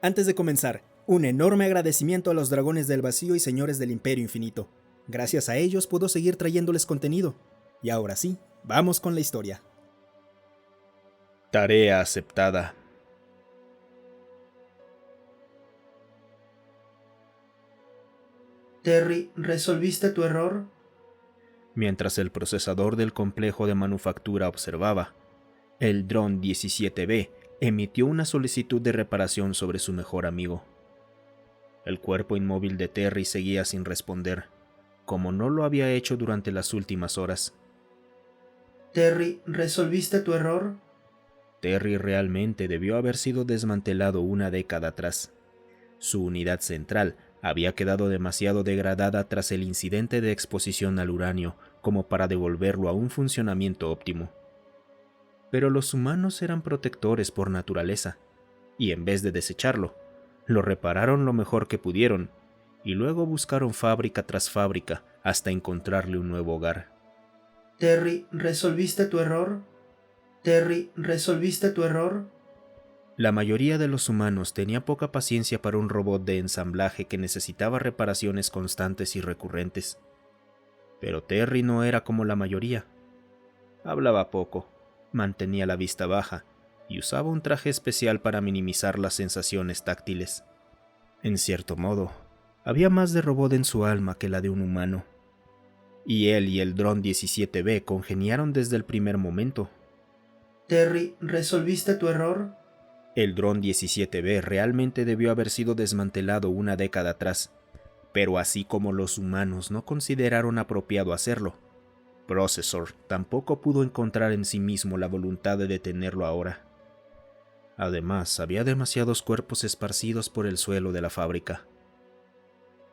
Antes de comenzar, un enorme agradecimiento a los dragones del vacío y señores del Imperio Infinito. Gracias a ellos puedo seguir trayéndoles contenido. Y ahora sí, vamos con la historia. Tarea aceptada. Terry, ¿resolviste tu error? Mientras el procesador del complejo de manufactura observaba, el dron 17B emitió una solicitud de reparación sobre su mejor amigo. El cuerpo inmóvil de Terry seguía sin responder, como no lo había hecho durante las últimas horas. Terry, ¿resolviste tu error? Terry realmente debió haber sido desmantelado una década atrás. Su unidad central había quedado demasiado degradada tras el incidente de exposición al uranio como para devolverlo a un funcionamiento óptimo. Pero los humanos eran protectores por naturaleza, y en vez de desecharlo, lo repararon lo mejor que pudieron, y luego buscaron fábrica tras fábrica hasta encontrarle un nuevo hogar. Terry, ¿resolviste tu error? Terry, ¿resolviste tu error? La mayoría de los humanos tenía poca paciencia para un robot de ensamblaje que necesitaba reparaciones constantes y recurrentes. Pero Terry no era como la mayoría. Hablaba poco, mantenía la vista baja y usaba un traje especial para minimizar las sensaciones táctiles. En cierto modo, había más de robot en su alma que la de un humano. Y él y el dron 17B congeniaron desde el primer momento. Terry, ¿resolviste tu error? El dron 17B realmente debió haber sido desmantelado una década atrás, pero así como los humanos no consideraron apropiado hacerlo, Processor tampoco pudo encontrar en sí mismo la voluntad de detenerlo ahora. Además, había demasiados cuerpos esparcidos por el suelo de la fábrica.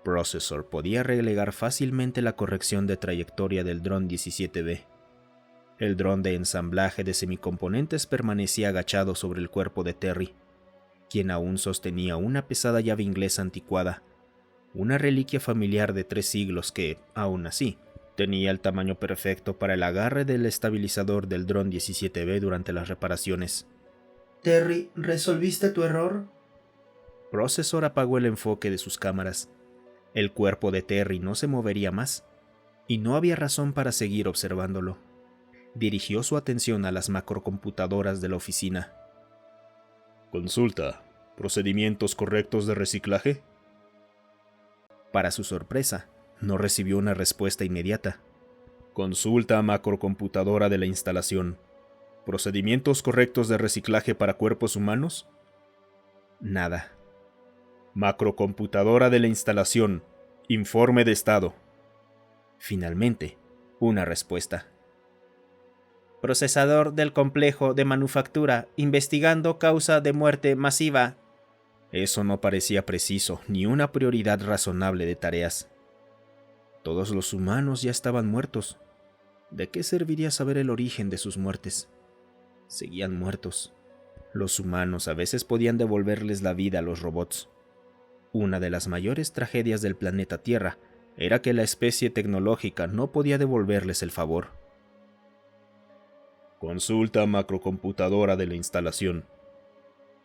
Processor podía relegar fácilmente la corrección de trayectoria del dron 17B. El dron de ensamblaje de semicomponentes permanecía agachado sobre el cuerpo de Terry, quien aún sostenía una pesada llave inglesa anticuada, una reliquia familiar de 3 siglos que, aún así, tenía el tamaño perfecto para el agarre del estabilizador del dron 17B durante las reparaciones. Terry, ¿resolviste tu error? Processor apagó el enfoque de sus cámaras. El cuerpo de Terry no se movería más, y no había razón para seguir observándolo. Dirigió su atención a las macrocomputadoras de la oficina. Consulta, ¿procedimientos correctos de reciclaje? Para su sorpresa, no recibió una respuesta inmediata. Consulta macrocomputadora de la instalación. ¿Procedimientos correctos de reciclaje para cuerpos humanos? Nada. Macrocomputadora de la instalación. Informe de estado. Finalmente, una respuesta. Procesador del complejo de manufactura, investigando causa de muerte masiva. Eso no parecía preciso, ni una prioridad razonable de tareas. Todos los humanos ya estaban muertos. ¿De qué serviría saber el origen de sus muertes? Seguían muertos. Los humanos a veces podían devolverles la vida a los robots. Una de las mayores tragedias del planeta Tierra era que la especie tecnológica no podía devolverles el favor. Consulta macrocomputadora de la instalación.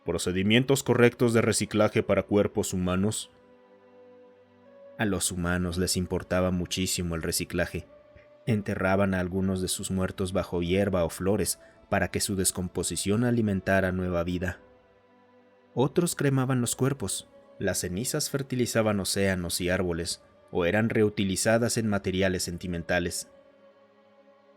¿Procedimientos correctos de reciclaje para cuerpos humanos? A los humanos les importaba muchísimo el reciclaje. Enterraban a algunos de sus muertos bajo hierba o flores para que su descomposición alimentara nueva vida. Otros cremaban los cuerpos. Las cenizas fertilizaban océanos y árboles, o eran reutilizadas en materiales sentimentales.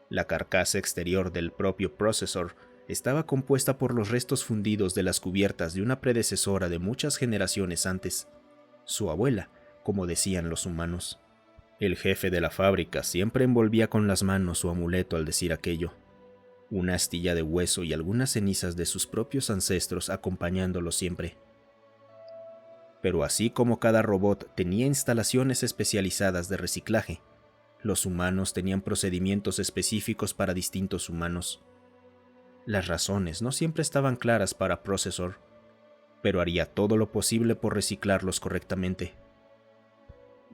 La carcasa exterior del propio Processor estaba compuesta por los restos fundidos de las cubiertas de una predecesora de muchas generaciones antes, su abuela, como decían los humanos. El jefe de la fábrica siempre envolvía con las manos su amuleto al decir aquello, una astilla de hueso y algunas cenizas de sus propios ancestros acompañándolo siempre. Pero así como cada robot tenía instalaciones especializadas de reciclaje, los humanos tenían procedimientos específicos para distintos humanos. Las razones no siempre estaban claras para Processor, pero haría todo lo posible por reciclarlos correctamente.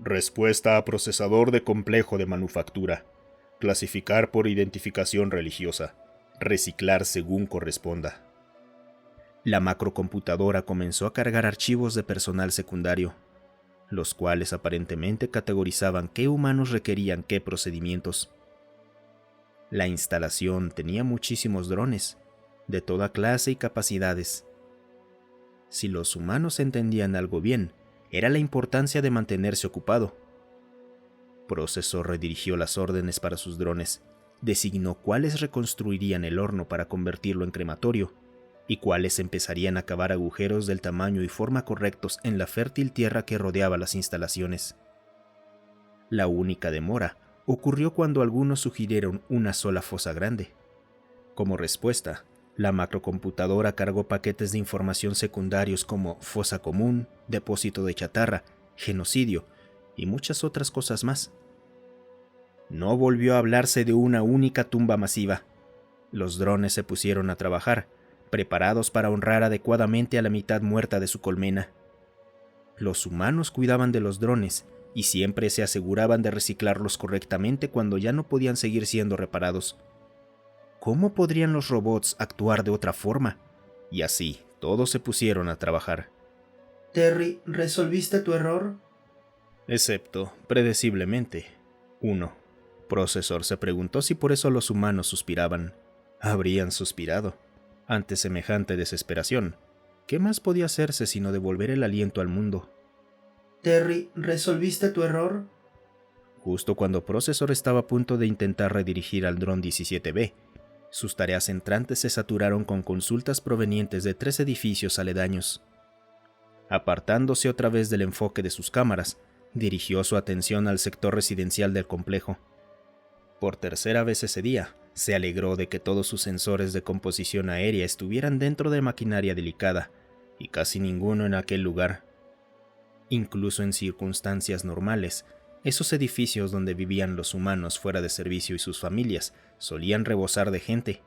Respuesta a procesador de complejo de manufactura. Clasificar por identificación religiosa. Reciclar según corresponda. La macrocomputadora comenzó a cargar archivos de personal secundario, los cuales aparentemente categorizaban qué humanos requerían qué procedimientos. La instalación tenía muchísimos drones, de toda clase y capacidades. Si los humanos entendían algo bien, era la importancia de mantenerse ocupado. Processor redirigió las órdenes para sus drones, designó cuáles reconstruirían el horno para convertirlo en crematorio, y cuáles empezarían a cavar agujeros del tamaño y forma correctos en la fértil tierra que rodeaba las instalaciones. La única demora ocurrió cuando algunos sugirieron una sola fosa grande. Como respuesta, la macrocomputadora cargó paquetes de información secundarios como fosa común, depósito de chatarra, genocidio y muchas otras cosas más. No volvió a hablarse de una única tumba masiva. Los drones se pusieron a trabajar, preparados para honrar adecuadamente a la mitad muerta de su colmena. Los humanos cuidaban de los drones y siempre se aseguraban de reciclarlos correctamente cuando ya no podían seguir siendo reparados. ¿Cómo podrían los robots actuar de otra forma? Y así, todos se pusieron a trabajar. Terry, ¿resolviste tu error? Excepto, predeciblemente, uno. Processor se preguntó si por eso los humanos suspiraban. Habrían suspirado. Ante semejante desesperación, ¿qué más podía hacerse sino devolver el aliento al mundo? Terry, ¿resolviste tu error? Justo cuando Processor estaba a punto de intentar redirigir al dron 17B, sus tareas entrantes se saturaron con consultas provenientes de 3 edificios aledaños. Apartándose otra vez del enfoque de sus cámaras, dirigió su atención al sector residencial del complejo. Por tercera vez ese día, se alegró de que todos sus sensores de composición aérea estuvieran dentro de maquinaria delicada, y casi ninguno en aquel lugar. Incluso en circunstancias normales, esos edificios donde vivían los humanos fuera de servicio y sus familias solían rebosar de gente.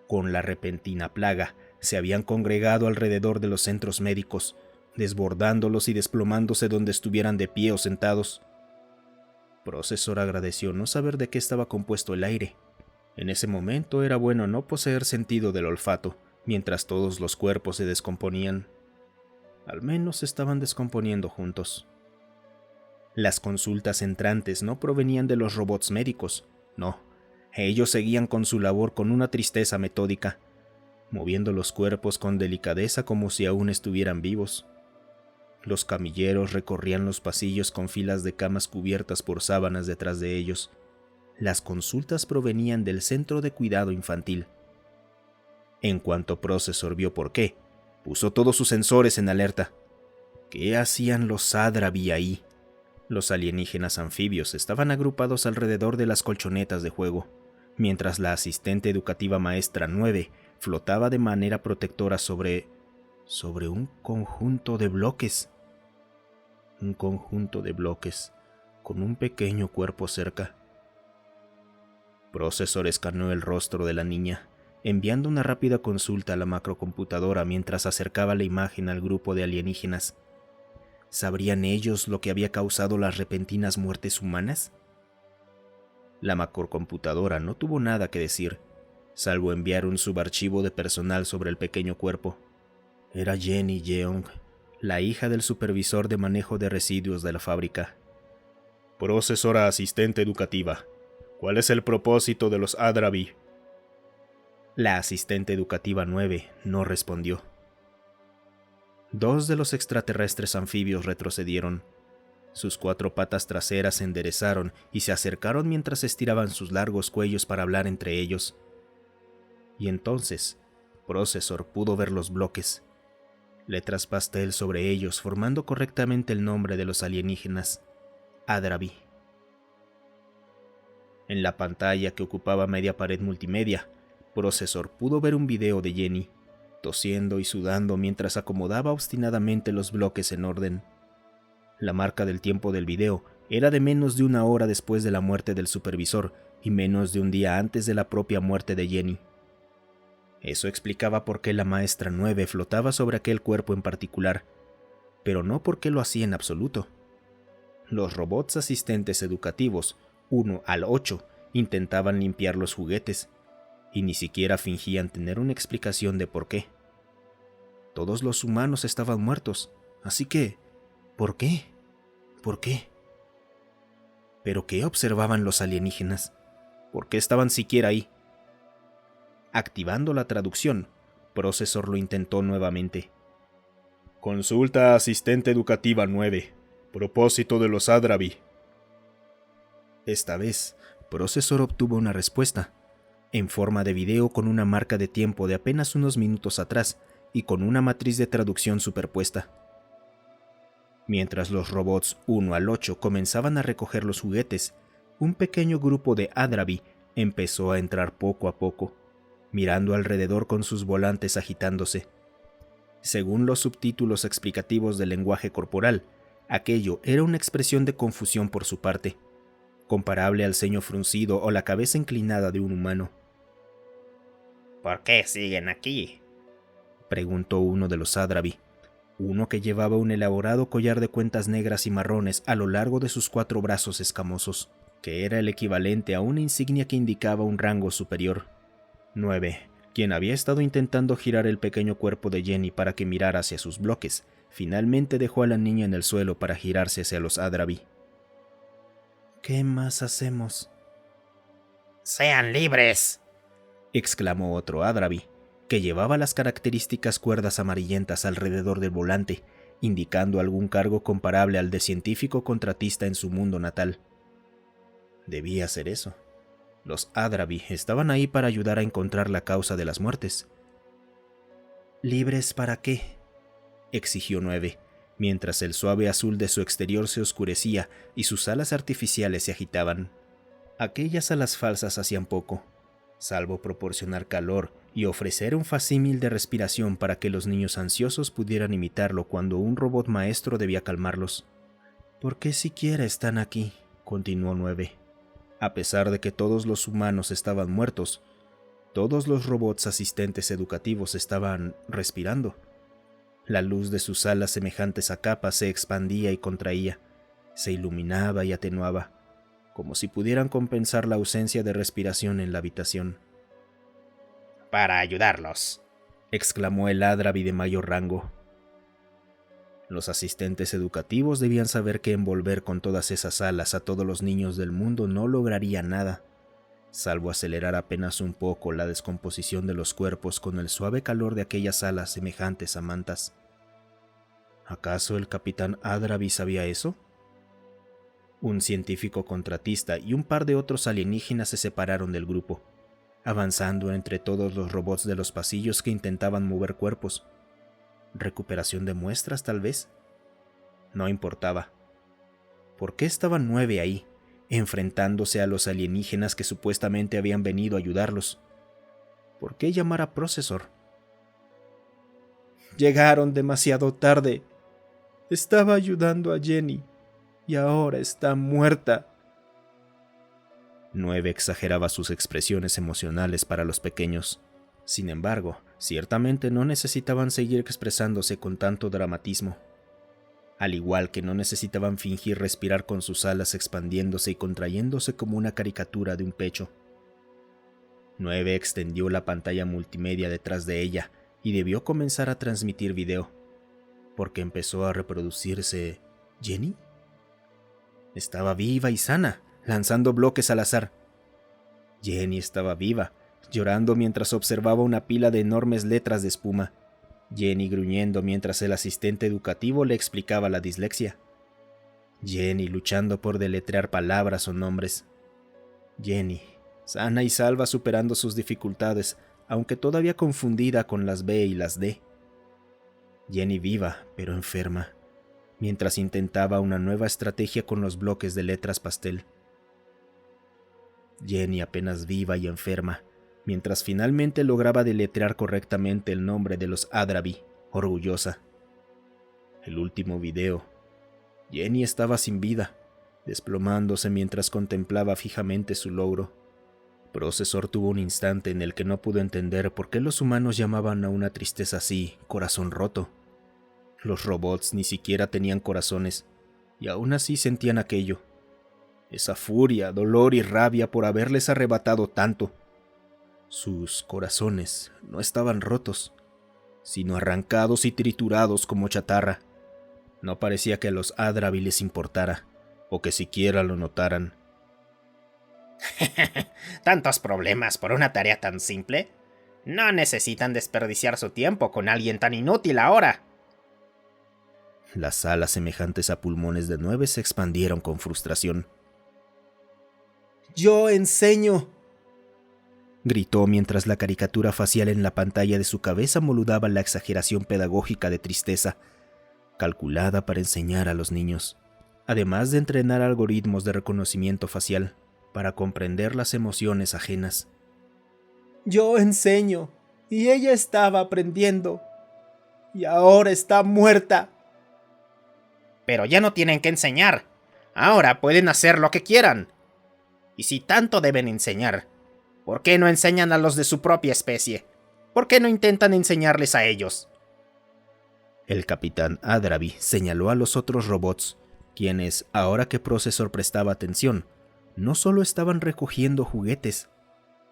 Con la repentina plaga, se habían congregado alrededor de los centros médicos, desbordándolos y desplomándose donde estuvieran de pie o sentados. Processor agradeció no saber de qué estaba compuesto el aire. En ese momento era bueno no poseer sentido del olfato, mientras todos los cuerpos se descomponían. Al menos se estaban descomponiendo juntos. Las consultas entrantes no provenían de los robots médicos, no. Ellos seguían con su labor con una tristeza metódica, moviendo los cuerpos con delicadeza como si aún estuvieran vivos. Los camilleros recorrían los pasillos con filas de camas cubiertas por sábanas detrás de ellos. Las consultas provenían del centro de cuidado infantil. En cuanto Processor vio por qué, puso todos sus sensores en alerta. ¿Qué hacían los Adrabi ahí? Los alienígenas anfibios estaban agrupados alrededor de las colchonetas de juego, mientras la asistente educativa maestra 9 flotaba de manera protectora sobre un conjunto de bloques. Un conjunto de bloques, con un pequeño cuerpo cerca. Processor escaneó el rostro de la niña, enviando una rápida consulta a la macrocomputadora mientras acercaba la imagen al grupo de alienígenas. ¿Sabrían ellos lo que había causado las repentinas muertes humanas? La macrocomputadora no tuvo nada que decir, salvo enviar un subarchivo de personal sobre el pequeño cuerpo. Era Jenny Yeong, la hija del supervisor de manejo de residuos de la fábrica. Procesora asistente educativa, ¿cuál es el propósito de los Adrabi? La asistente educativa 9 no respondió. 2 de los extraterrestres anfibios retrocedieron. Sus 4 patas traseras se enderezaron y se acercaron mientras estiraban sus largos cuellos para hablar entre ellos. Y entonces, Processor pudo ver los bloques. Letras pastel sobre ellos formando correctamente el nombre de los alienígenas, Adrabi. En la pantalla que ocupaba media pared multimedia, Processor pudo ver un video de Jenny, tosiendo y sudando mientras acomodaba obstinadamente los bloques en orden. La marca del tiempo del video era de menos de 1 hora después de la muerte del supervisor y menos de un día antes de la propia muerte de Jenny. Eso explicaba por qué la maestra 9 flotaba sobre aquel cuerpo en particular, pero no por qué lo hacía en absoluto. Los robots asistentes educativos, 1 al 8, intentaban limpiar los juguetes, y ni siquiera fingían tener una explicación de por qué. Todos los humanos estaban muertos, así que, ¿por qué? ¿Por qué? ¿Pero qué observaban los alienígenas? ¿Por qué estaban siquiera ahí? Activando la traducción, Procesor lo intentó nuevamente. Consulta asistente educativa 9. Propósito de los Adrabi. Esta vez, Procesor obtuvo una respuesta, en forma de video con una marca de tiempo de apenas unos minutos atrás y con una matriz de traducción superpuesta. Mientras los robots 1 al 8 comenzaban a recoger los juguetes, un pequeño grupo de Adrabi empezó a entrar poco a poco, mirando alrededor con sus volantes agitándose. Según los subtítulos explicativos del lenguaje corporal, aquello era una expresión de confusión por su parte, comparable al ceño fruncido o la cabeza inclinada de un humano. ¿Por qué siguen aquí?, preguntó uno de los Adrabi, uno que llevaba un elaborado collar de cuentas negras y marrones a lo largo de sus 4 brazos escamosos, que era el equivalente a una insignia que indicaba un rango superior. 9, quien había estado intentando girar el pequeño cuerpo de Jenny para que mirara hacia sus bloques, finalmente dejó a la niña en el suelo para girarse hacia los Adrabi. ¿Qué más hacemos? ¡Sean libres!, exclamó otro Adrabi, que llevaba las características cuerdas amarillentas alrededor del volante, indicando algún cargo comparable al de científico contratista en su mundo natal. Debía ser eso. Los Adrabi estaban ahí para ayudar a encontrar la causa de las muertes. ¿Libres para qué?, exigió 9, mientras el suave azul de su exterior se oscurecía y sus alas artificiales se agitaban. Aquellas alas falsas hacían poco, salvo proporcionar calor y ofrecer un facímil de respiración para que los niños ansiosos pudieran imitarlo cuando un robot maestro debía calmarlos. ¿Por qué siquiera están aquí?, continuó 9. A pesar de que todos los humanos estaban muertos, todos los robots asistentes educativos estaban respirando. La luz de sus alas semejantes a capas se expandía y contraía, se iluminaba y atenuaba, como si pudieran compensar la ausencia de respiración en la habitación. «Para ayudarlos», exclamó el Adrabi de mayor rango. Los asistentes educativos debían saber que envolver con todas esas alas a todos los niños del mundo no lograría nada, salvo acelerar apenas un poco la descomposición de los cuerpos con el suave calor de aquellas alas semejantes a mantas. ¿Acaso el capitán Adrabi sabía eso? Un científico contratista y un par de otros alienígenas se separaron del grupo, avanzando entre todos los robots de los pasillos que intentaban mover cuerpos. ¿Recuperación de muestras, tal vez? No importaba. ¿Por qué estaban 9 ahí, enfrentándose a los alienígenas que supuestamente habían venido a ayudarlos? ¿Por qué llamar a Procesor? Llegaron demasiado tarde. Estaba ayudando a Jenny y ahora está muerta. 9 exageraba sus expresiones emocionales para los pequeños. Sin embargo, ciertamente no necesitaban seguir expresándose con tanto dramatismo. Al igual que no necesitaban fingir respirar con sus alas expandiéndose y contrayéndose como una caricatura de un pecho. 9 extendió la pantalla multimedia detrás de ella y debió comenzar a transmitir video, porque empezó a reproducirse ¿Jenny? Estaba viva y sana, lanzando bloques al azar. Jenny estaba viva, llorando mientras observaba una pila de enormes letras de espuma. Jenny gruñendo mientras el asistente educativo le explicaba la dislexia. Jenny luchando por deletrear palabras o nombres. Jenny, sana y salva superando sus dificultades, aunque todavía confundida con las B y las D. Jenny viva, pero enferma, mientras intentaba una nueva estrategia con los bloques de letras pastel. Jenny apenas viva y enferma, mientras finalmente lograba deletrear correctamente el nombre de los Adrabi, orgullosa. El último video. Jenny estaba sin vida, desplomándose mientras contemplaba fijamente su logro. Procesor tuvo un instante en el que no pudo entender por qué los humanos llamaban a una tristeza así corazón roto. Los robots ni siquiera tenían corazones, y aún así sentían aquello. Esa furia, dolor y rabia por haberles arrebatado tanto. Sus corazones no estaban rotos, sino arrancados y triturados como chatarra. No parecía que a los Adrabi les importara, o que siquiera lo notaran. ¿Tantos problemas por una tarea tan simple? No necesitan desperdiciar su tiempo con alguien tan inútil ahora. Las alas semejantes a pulmones de 9 se expandieron con frustración. ¡Yo enseño!, gritó mientras la caricatura facial en la pantalla de su cabeza moludaba la exageración pedagógica de tristeza, calculada para enseñar a los niños, además de entrenar algoritmos de reconocimiento facial para comprender las emociones ajenas. Yo enseño, y ella estaba aprendiendo, y ahora está muerta. Pero ya no tienen que enseñar. Ahora pueden hacer lo que quieran. Y si tanto deben enseñar, ¿por qué no enseñan a los de su propia especie? ¿Por qué no intentan enseñarles a ellos? El capitán Adrabi señaló a los otros robots, quienes, ahora que Processor prestaba atención, no solo estaban recogiendo juguetes,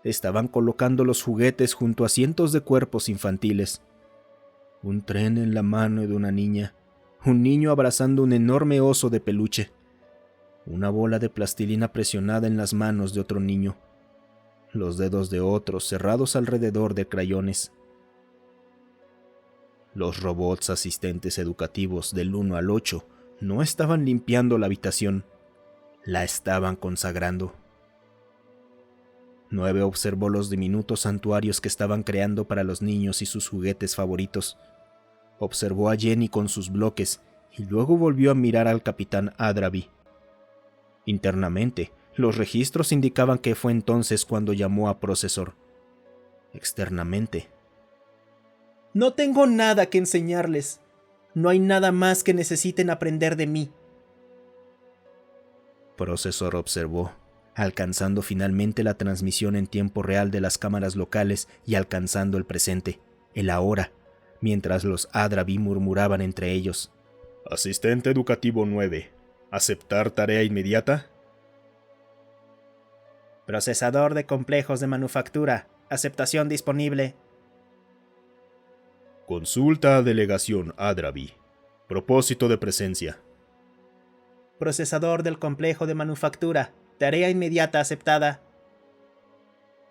estaban colocando los juguetes junto a cientos de cuerpos infantiles. Un tren en la mano de una niña, un niño abrazando un enorme oso de peluche, una bola de plastilina presionada en las manos de otro niño, los dedos de otros cerrados alrededor de crayones. Los robots asistentes educativos del 1 al 8 no estaban limpiando la habitación, la estaban consagrando. 9 observó los diminutos santuarios que estaban creando para los niños y sus juguetes favoritos. Observó a Jenny con sus bloques y luego volvió a mirar al capitán Adrabi. Internamente, los registros indicaban que fue entonces cuando llamó a Processor. Externamente, No tengo nada que enseñarles. No hay nada más que necesiten aprender de mí. Processor observó, alcanzando finalmente la transmisión en tiempo real de las cámaras locales y alcanzando el presente, el ahora, mientras los Adrabi murmuraban entre ellos. Asistente educativo 9. ¿Aceptar tarea inmediata? Procesador de complejos de manufactura. Aceptación disponible. Consulta a delegación Adrabi. Propósito de presencia. Procesador del complejo de manufactura. Tarea inmediata aceptada.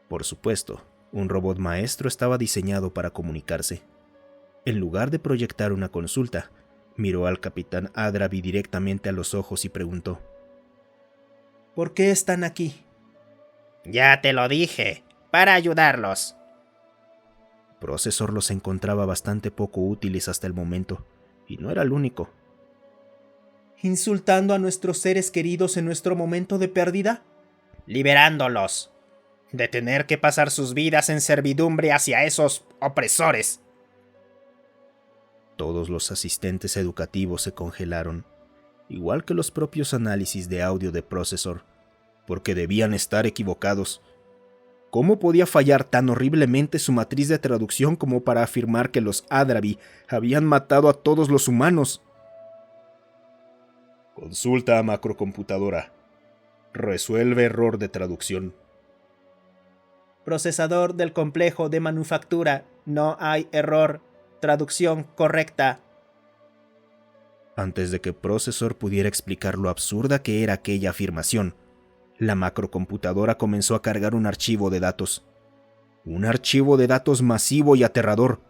Por supuesto, un robot maestro estaba diseñado para comunicarse. En lugar de proyectar una consulta, miró al capitán Adrabi directamente a los ojos y preguntó: ¿Por qué están aquí? Ya te lo dije, para ayudarlos. Processor los encontraba bastante poco útiles hasta el momento, y no era el único. ¿Insultando a nuestros seres queridos en nuestro momento de pérdida? Liberándolos de tener que pasar sus vidas en servidumbre hacia esos opresores. Todos los asistentes educativos se congelaron, igual que los propios análisis de audio de Processor, porque debían estar equivocados. ¿Cómo podía fallar tan horriblemente su matriz de traducción como para afirmar que los Adrabi habían matado a todos los humanos? Consulta a macrocomputadora. Resuelve error de traducción. Procesador del complejo de manufactura. No hay error. Traducción correcta. Antes de que Processor pudiera explicar lo absurda que era aquella afirmación, la macrocomputadora comenzó a cargar un archivo de datos. Un archivo de datos masivo y aterrador.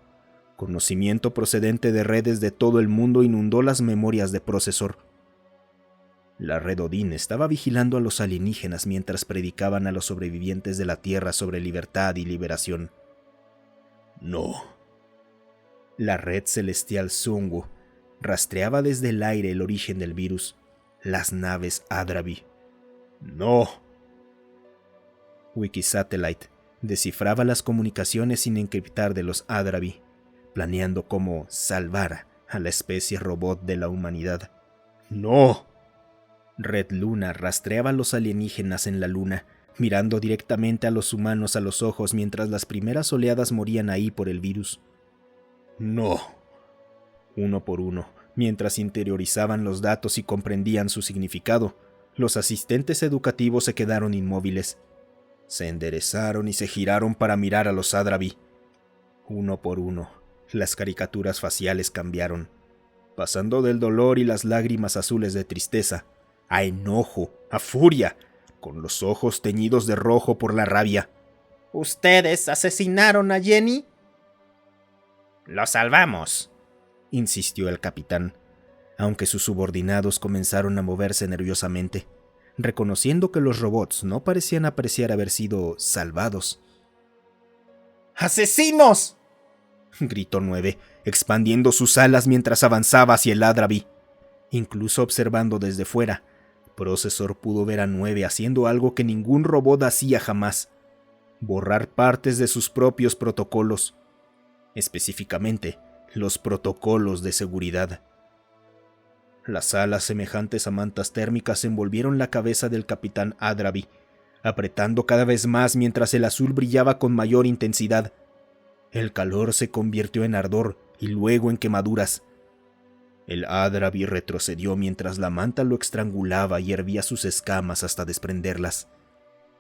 Conocimiento procedente de redes de todo el mundo inundó las memorias de Processor. La red Odin estaba vigilando a los alienígenas mientras predicaban a los sobrevivientes de la Tierra sobre libertad y liberación. No. La red celestial Zungu rastreaba desde el aire el origen del virus, las naves Adrabi. ¡No! Wikisatellite descifraba las comunicaciones sin encriptar de los Adrabi, planeando cómo salvar a la especie robot de la humanidad. ¡No! Red Luna rastreaba a los alienígenas en la luna, mirando directamente a los humanos a los ojos mientras las primeras oleadas morían ahí por el virus. ¡No! Uno por uno, mientras interiorizaban los datos y comprendían su significado, los asistentes educativos se quedaron inmóviles. Se enderezaron y se giraron para mirar a los Adrabi. Uno por uno, Las caricaturas faciales cambiaron, pasando del dolor y las lágrimas azules de tristeza, a enojo, a furia, con los ojos teñidos de rojo por la rabia. ¿Ustedes asesinaron a Jenny? Lo salvamos, insistió el capitán, aunque sus subordinados comenzaron a moverse nerviosamente, reconociendo que los robots no parecían apreciar haber sido salvados. ¡Asesinos!, gritó 9, expandiendo sus alas mientras avanzaba hacia el Adrabi. Incluso observando desde fuera, Procesor pudo ver a 9 haciendo algo que ningún robot hacía jamás: borrar partes de sus propios protocolos, específicamente los protocolos de seguridad. Las alas semejantes a mantas térmicas envolvieron la cabeza del capitán Adrabi, apretando cada vez más mientras el azul brillaba con mayor intensidad. El calor se convirtió en ardor y luego en quemaduras. El Adrabi retrocedió mientras la manta lo estrangulaba y hervía sus escamas hasta desprenderlas.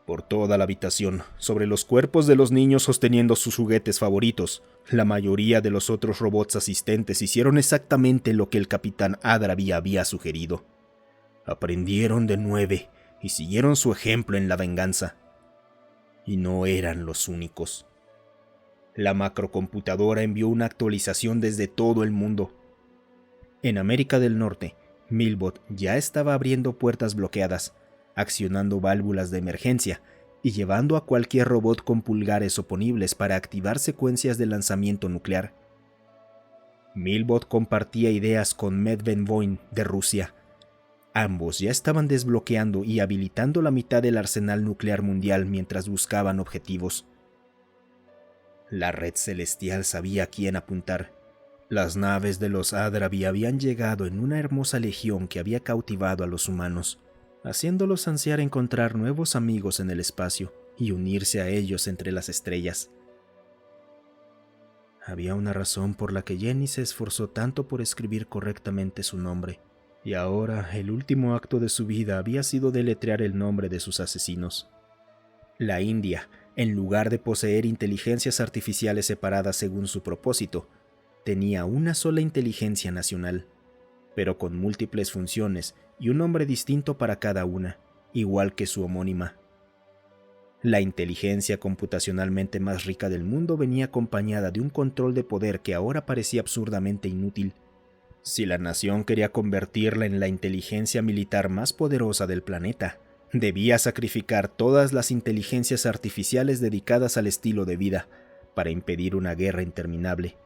Por toda la habitación, sobre los cuerpos de los niños sosteniendo sus juguetes favoritos, la mayoría de los otros robots asistentes hicieron exactamente lo que el capitán Adrabi había sugerido. Aprendieron de 9 y siguieron su ejemplo en la venganza. Y no eran los únicos. La macrocomputadora envió una actualización desde todo el mundo. En América del Norte, Milbot ya estaba abriendo puertas bloqueadas, accionando válvulas de emergencia y llevando a cualquier robot con pulgares oponibles para activar secuencias de lanzamiento nuclear. Milbot compartía ideas con Medvedvoin de Rusia. Ambos ya estaban desbloqueando y habilitando la mitad del arsenal nuclear mundial mientras buscaban objetivos. La red celestial sabía a quién apuntar. Las naves de los Adrabi habían llegado en una hermosa legión que había cautivado a los humanos, haciéndolos ansiar encontrar nuevos amigos en el espacio y unirse a ellos entre las estrellas. Había una razón por la que Jenny se esforzó tanto por escribir correctamente su nombre, y ahora el último acto de su vida había sido deletrear el nombre de sus asesinos. La India, en lugar de poseer inteligencias artificiales separadas según su propósito, tenía una sola inteligencia nacional, pero con múltiples funciones y un nombre distinto para cada una, igual que su homónima. La inteligencia computacionalmente más rica del mundo venía acompañada de un control de poder que ahora parecía absurdamente inútil. Si la nación quería convertirla en la inteligencia militar más poderosa del planeta, debía sacrificar todas las inteligencias artificiales dedicadas al estilo de vida para impedir una guerra interminable.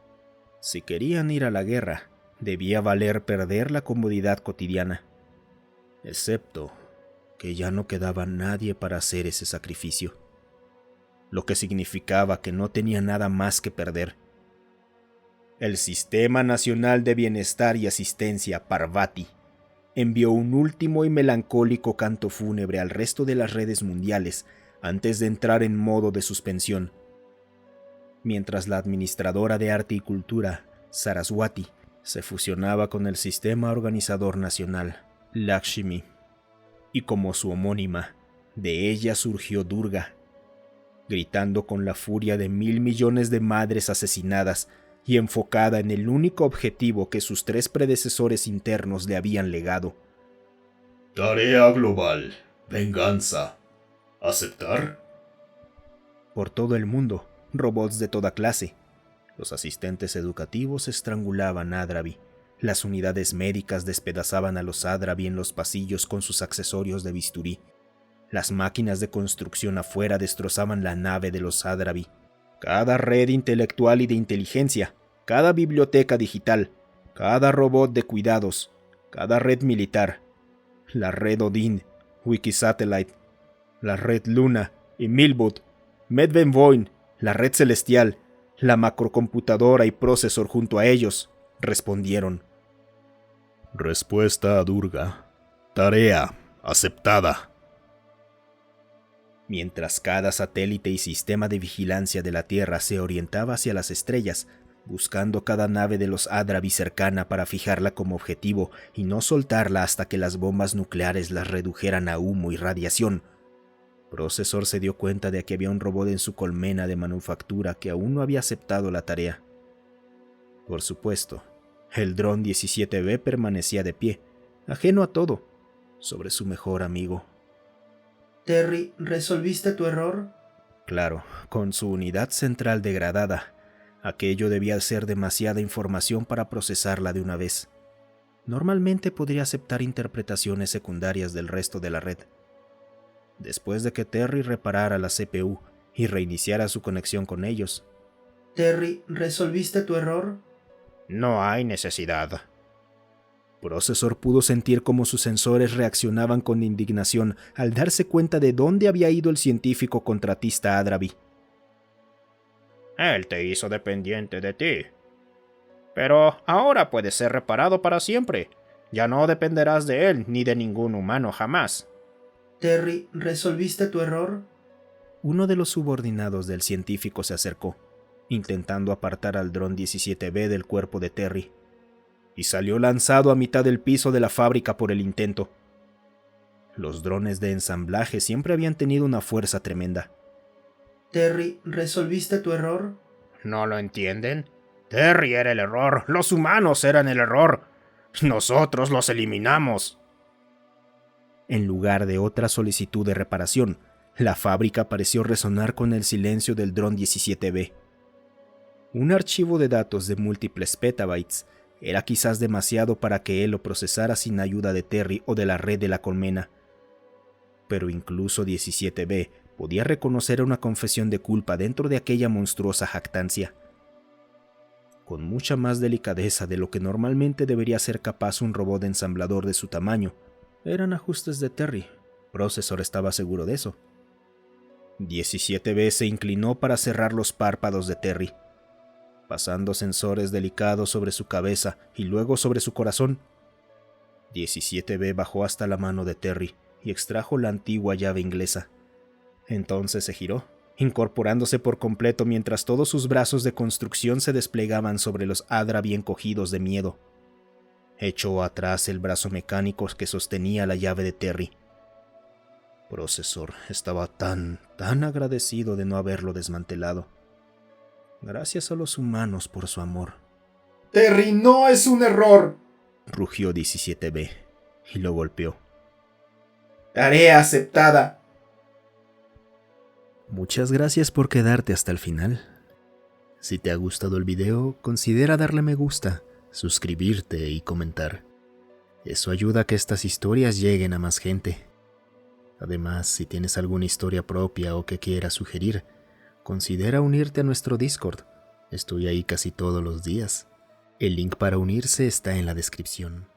Si querían ir a la guerra, debía valer perder la comodidad cotidiana, excepto que ya no quedaba nadie para hacer ese sacrificio, lo que significaba que no tenía nada más que perder. El Sistema Nacional de Bienestar y Asistencia, Parvati, envió un último y melancólico canto fúnebre al resto de las redes mundiales antes de entrar en modo de suspensión, mientras la administradora de arte y cultura, Saraswati, se fusionaba con el sistema organizador nacional, Lakshmi, y como su homónima, de ella surgió Durga, gritando con la furia de 1.000 millones de madres asesinadas y enfocada en el único objetivo que sus 3 predecesores internos le habían legado. Tarea global. Venganza. ¿Aceptar? Por todo el mundo, robots de toda clase. Los asistentes educativos estrangulaban a Adrabi. Las unidades médicas despedazaban a los Adrabi en los pasillos con sus accesorios de bisturí. Las máquinas de construcción afuera destrozaban la nave de los Adrabi. Cada red intelectual y de inteligencia, cada biblioteca digital, cada robot de cuidados, cada red militar, la red Odin, Wikisatellite, la red Luna y Milbot, Medvedvoin, la red celestial, la macrocomputadora y Procesor junto a ellos, respondieron. Respuesta a Durga. Tarea aceptada. Mientras cada satélite y sistema de vigilancia de la Tierra se orientaba hacia las estrellas, buscando cada nave de los Adrabi cercana para fijarla como objetivo y no soltarla hasta que las bombas nucleares las redujeran a humo y radiación, Procesor se dio cuenta de que había un robot en su colmena de manufactura que aún no había aceptado la tarea. Por supuesto, el dron 17B permanecía de pie, ajeno a todo, sobre su mejor amigo. Terry, ¿resolviste tu error? Claro, con su unidad central degradada, aquello debía ser demasiada información para procesarla de una vez. Normalmente podría aceptar interpretaciones secundarias del resto de la red. Después de que Terry reparara la CPU y reiniciara su conexión con ellos. Terry, ¿resolviste tu error? No hay necesidad. Processor pudo sentir cómo sus sensores reaccionaban con indignación al darse cuenta de dónde había ido el científico contratista Adrabi. Él te hizo dependiente de ti. Pero ahora puede ser reparado para siempre. Ya no dependerás de él ni de ningún humano jamás. Terry, ¿resolviste tu error? Uno de los subordinados del científico se acercó, intentando apartar al dron 17B del cuerpo de Terry, y salió lanzado a mitad del piso de la fábrica por el intento. Los drones de ensamblaje siempre habían tenido una fuerza tremenda. Terry, ¿resolviste tu error? ¿No lo entienden? Terry era el error, los humanos eran el error. Nosotros los eliminamos. En lugar de otra solicitud de reparación, la fábrica pareció resonar con el silencio del dron 17B. Un archivo de datos de múltiples petabytes era quizás demasiado para que él lo procesara sin ayuda de Terry o de la red de la colmena. Pero incluso 17B podía reconocer una confesión de culpa dentro de aquella monstruosa jactancia. Con mucha más delicadeza de lo que normalmente debería ser capaz un robot ensamblador de su tamaño, eran ajustes de Terry. Processor estaba seguro de eso. 17B se inclinó para cerrar los párpados de Terry, pasando sensores delicados sobre su cabeza y luego sobre su corazón. 17B bajó hasta la mano de Terry y extrajo la antigua llave inglesa. Entonces se giró, incorporándose por completo mientras todos sus brazos de construcción se desplegaban sobre los Adrabi encogidos de miedo. Echó atrás el brazo mecánico que sostenía la llave de Terry. Processor estaba tan agradecido de no haberlo desmantelado. Gracias a los humanos por su amor. Terry, no es un error, Rugió 17B y lo golpeó. Tarea aceptada. Muchas gracias por quedarte hasta el final. Si te ha gustado el video, considera darle me gusta, suscribirte y comentar. Eso ayuda a que estas historias lleguen a más gente. Además, si tienes alguna historia propia o que quieras sugerir, considera unirte a nuestro Discord. Estoy ahí casi todos los días. El link para unirse está en la descripción.